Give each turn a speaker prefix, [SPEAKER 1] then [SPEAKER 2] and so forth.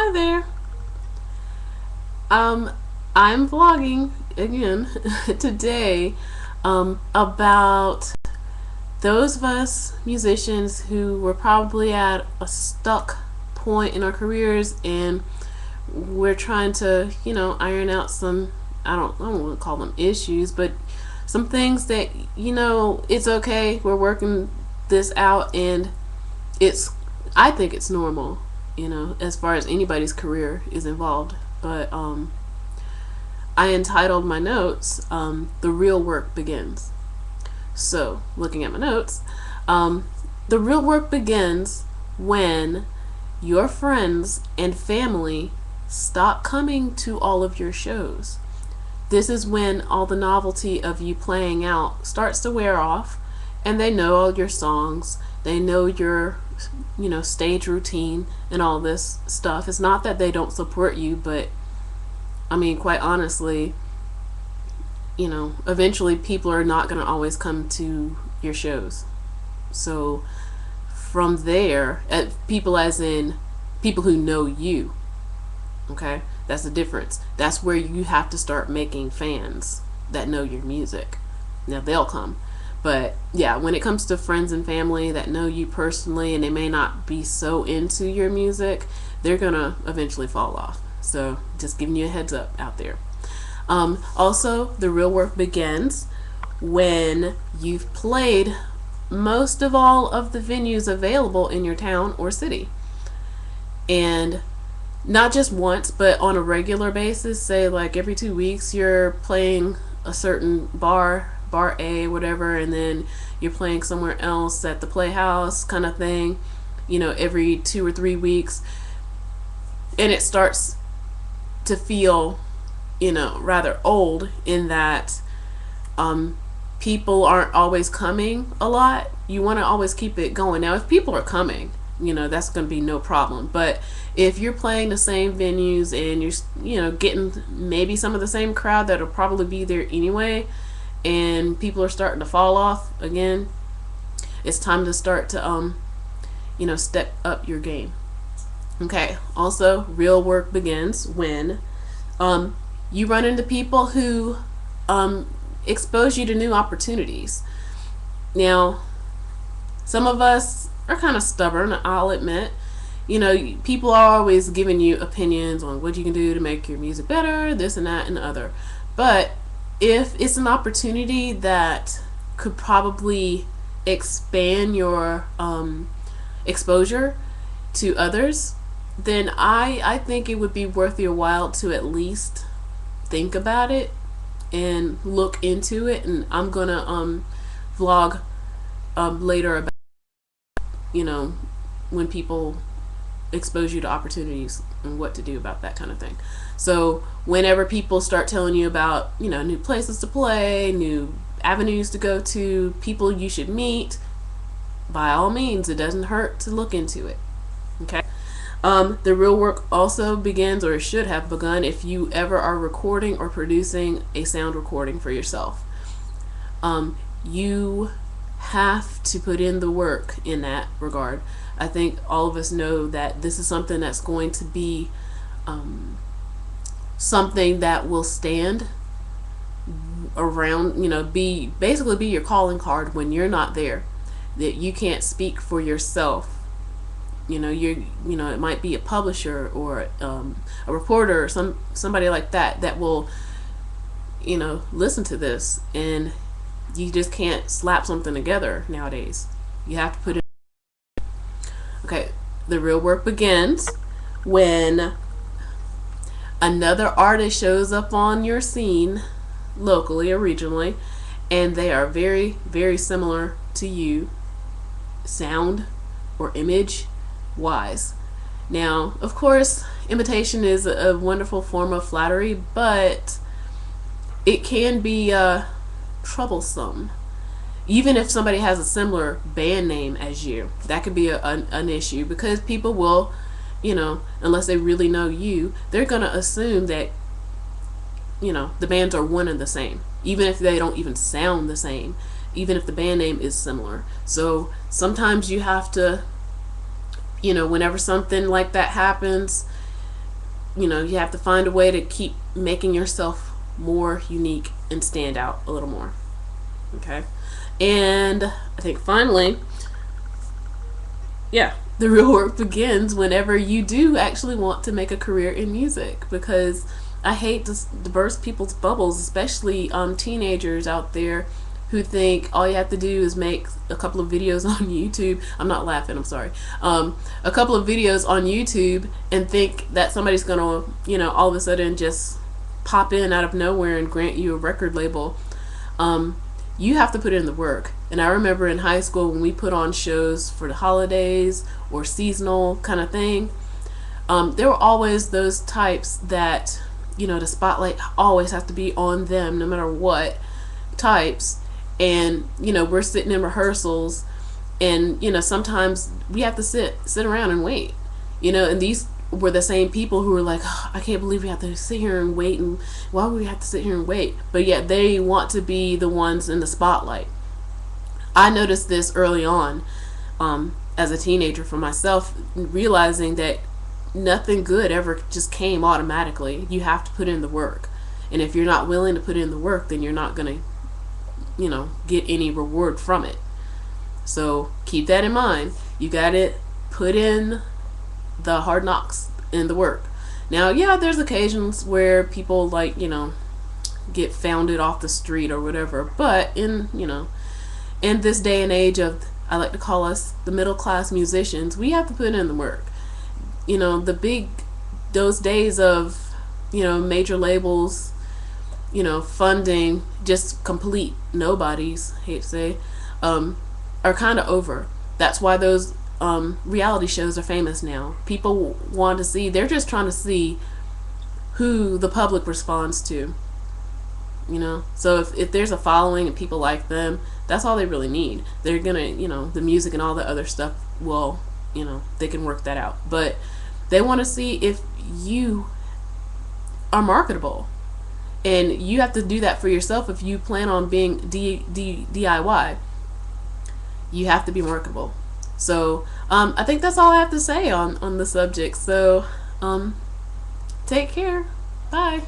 [SPEAKER 1] Hi there. Um, I'm vlogging again today about those of us musicians who were probably at a stuck point in our careers and we're trying to, iron out some I don't want to call them issues, but some things that it's okay. We're working this out and it's I think it's normal, as far as anybody's career is involved. But I entitled my notes, The Real Work Begins. So, looking at my notes, the real work begins when your friends and family stop coming to all of your shows. This is when all the novelty of you playing out starts to wear off, and they know all your songs, they know your stage routine and all this stuff. It's not that they don't support you, but I mean, quite honestly, eventually people are not going to always come to your shows. So from there, people as in people who know you, okay? That's the difference. That's where you have to start making fans that know your music. Now they'll come. But yeah, when it comes to friends and family that know you personally and they may not be so into your music, they're going to eventually fall off. So just giving you a heads up out there. Also, the real work begins when you've played most of all of the venues available in your town or city. And not just once, but on a regular basis, say like every 2 weeks, you're playing a certain bar A, whatever, and then you're playing somewhere else at the Playhouse kind of thing, every 2 or 3 weeks. And it starts to feel, rather old in that people aren't always coming a lot. You want to always keep it going. Now, if people are coming, that's going to be no problem. But if you're playing the same venues and you're, getting maybe some of the same crowd that'll probably be there anyway, and people are starting to fall off again, it's time to start to, step up your game. Okay. Also, real work begins when you run into people who expose you to new opportunities. Now, some of us are kind of stubborn, I'll admit. People are always giving you opinions on what you can do to make your music better, this and that and the other. But if it's an opportunity that could probably expand your exposure to others, then I think it would be worth your while to at least think about it and look into it. And I'm gonna vlog later about when people expose you to opportunities and what to do about that kind of thing. So whenever people start telling you about new places to play, new avenues to go to, people you should meet, by all means, it doesn't hurt to look into it. Okay. The real work also begins, or should have begun, if you ever are recording or producing a sound recording for yourself. You have to put in the work in that regard. I think all of us know that this is something that's going to be something that will stand around, be your calling card when you're not there. That you can't speak for yourself. It might be a publisher or a reporter or somebody like that will listen to this, and you just can't slap something together nowadays. You have to put it. Okay, the real work begins when another artist shows up on your scene locally or regionally, and they are very, very similar to you, sound or image wise. Now, of course, imitation is a wonderful form of flattery, but it can be troublesome. Even if somebody has a similar band name as you, that could be an issue, because people will, unless they really know you, they're going to assume that, the bands are one and the same, even if they don't even sound the same, even if the band name is similar. So sometimes you have to, whenever something like that happens, you have to find a way to keep making yourself more unique and stand out a little more. Okay. And I think finally, yeah, the real work begins whenever you do actually want to make a career in music, because I hate to burst people's bubbles, especially teenagers out there who think all you have to do is make a couple of videos on YouTube. I'm not laughing, I'm sorry. A couple of videos on YouTube and think that somebody's going to, all of a sudden just pop in out of nowhere and grant you a record label. You have to put in the work. And I remember in high school when we put on shows for the holidays or seasonal kind of thing, there were always those types that, the spotlight always has to be on them no matter what types. And, we're sitting in rehearsals and, sometimes we have to sit around and wait, and these were the same people who were like, oh, I can't believe we have to sit here and wait, and why would we have to sit here and wait? But yet they want to be the ones in the spotlight. I noticed this early on, as a teenager for myself, realizing that nothing good ever just came automatically. You have to put in the work. And if you're not willing to put in the work, then you're not going to, get any reward from it. So keep that in mind. You got to put in the hard knocks in the work. Now, yeah, there's occasions where people get founded off the street or whatever, but in this day and age of, I like to call us the middle class musicians, we have to put in the work. Those days of, major labels, funding just complete nobodies, hate to say, are kind of over. That's why those reality shows are famous now. People want to see, they're just trying to see who the public responds to. So if there's a following and people like them, that's all they really need. They're gonna, the music and all the other stuff, well, they can work that out. But they want to see if you are marketable. And you have to do that for yourself. If you plan on being DIY, you have to be marketable. So I think that's all I have to say on the subject. So take care. Bye.